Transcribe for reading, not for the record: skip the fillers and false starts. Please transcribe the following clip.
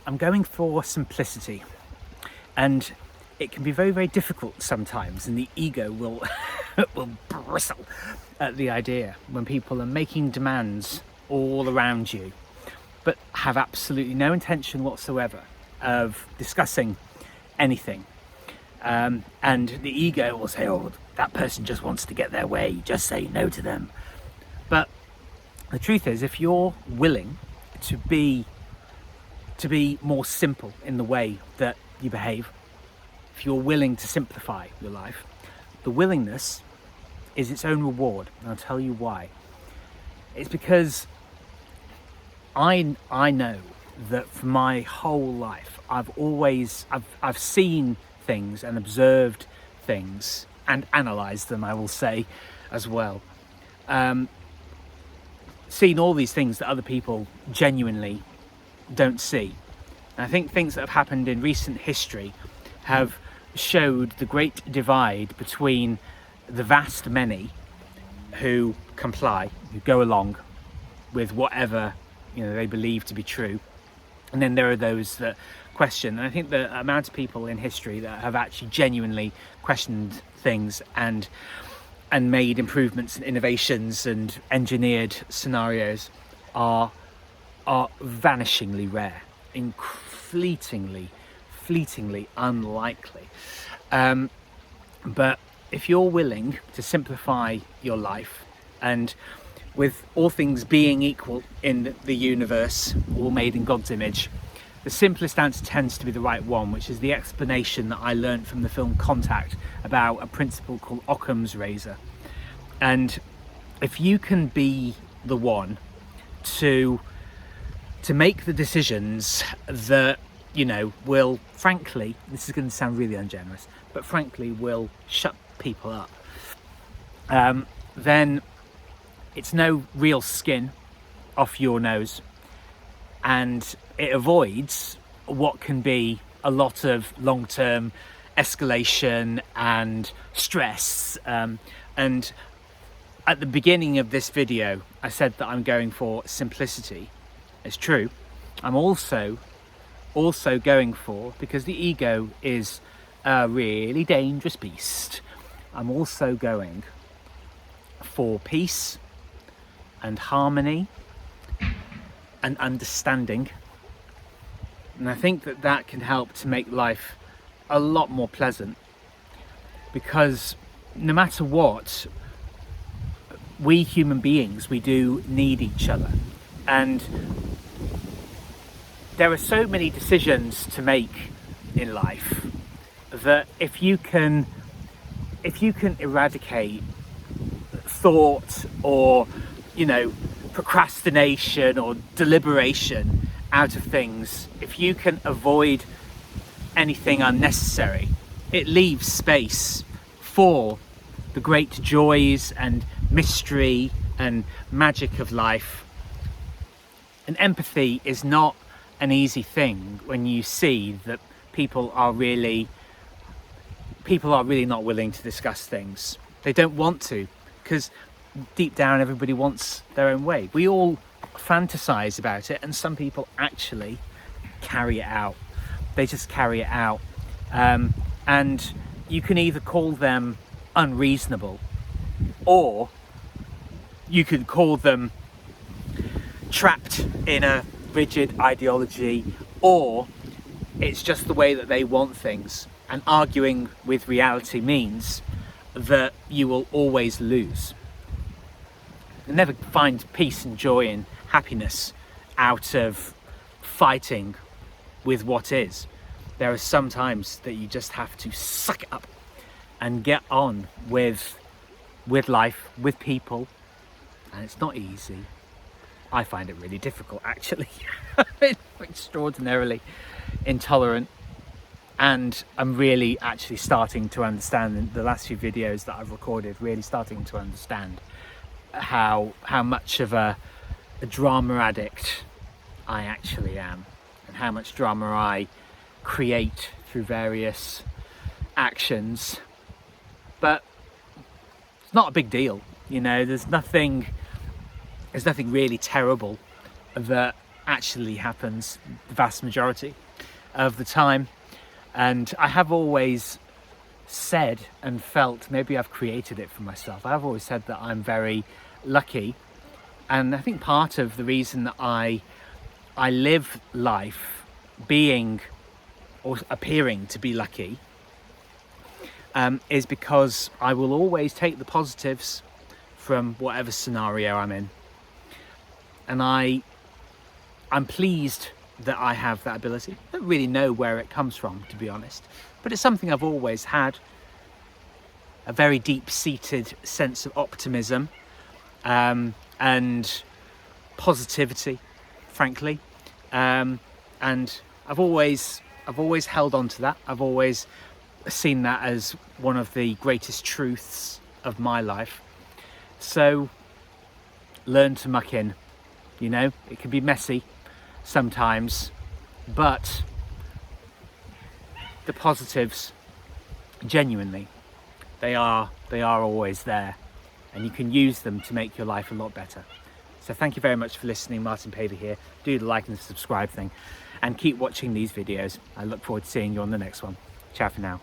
I'm going for simplicity, and it can be very, very difficult sometimes, and the ego will will bristle at the idea when people are making demands all around you, but have absolutely no intention whatsoever of discussing anything. And the ego will say, oh, that person just wants to get their way, just say no to them. But the truth is, if you're willing to be more simple in the way that you behave, if you're willing to simplify your life, the willingness is its own reward. And I'll tell you why. It's because I know that for my whole life, I've seen things and observed things and analysed them, I will say, as well. Seen all these things that other people genuinely don't see. And I think things that have happened in recent history have showed the great divide between the vast many who comply, who go along with whatever they believe to be true, and then there are those that question. And I think the amount of people in history that have actually genuinely questioned things and made improvements and innovations and engineered scenarios are vanishingly rare, fleetingly unlikely. But if you're willing to simplify your life, and with all things being equal in the universe, all made in God's image, the simplest answer tends to be the right one, which is the explanation that I learned from the film Contact about a principle called Occam's razor. And if you can be the one to make the decisions that will, frankly, this is going to sound really ungenerous, but frankly will shut people up, then it's no real skin off your nose, and it avoids what can be a lot of long-term escalation and stress. And at the beginning of this video, I said that I'm going for simplicity. It's true. I'm also going for, because the ego is a really dangerous beast, I'm also going for peace and harmony and understanding. And I think that can help to make life a lot more pleasant, because no matter what, we human beings, we do need each other. And there are so many decisions to make in life that if you can eradicate thought or procrastination or deliberation out of things, if you can avoid anything unnecessary, it leaves space for the great joys and mystery and magic of life. And empathy is not an easy thing when you see that people are really not willing to discuss things. They don't want to, because deep down everybody wants their own way. We all fantasize about it, and some people actually carry it out. They just carry it out. And you can either call them unreasonable, or you can call them trapped in a rigid ideology, or it's just the way that they want things. And arguing with reality means that you will always lose. You'll never find peace and joy and happiness out of fighting with what is. There are some times that you just have to suck it up and get on with life, with people, and it's not easy. I find it really difficult, actually. I'm extraordinarily intolerant, and I'm really actually starting to understand, in the last few videos that I've recorded, really starting to understand how much of a drama addict I actually am, and how much drama I create through various actions. But it's not a big deal, there's nothing really terrible that actually happens the vast majority of the time. And I have always said and felt, maybe I've created it for myself, I've always said that I'm very lucky. And I think part of the reason that I live life being or appearing to be lucky is because I will always take the positives from whatever scenario I'm in. And I'm pleased that I have that ability. I don't really know where it comes from, to be honest, but it's something I've always had, a very deep-seated sense of optimism and positivity, frankly, and I've always held on to that. I've always seen that as one of the greatest truths of my life. So learn to muck in. You know, it can be messy sometimes, but the positives, genuinely, they are always there, and you can use them to make your life a lot better. So thank you very much for listening. Martin Paver here. Do the like and subscribe thing, and keep watching these videos. I look forward to seeing you on the next one. Ciao for now.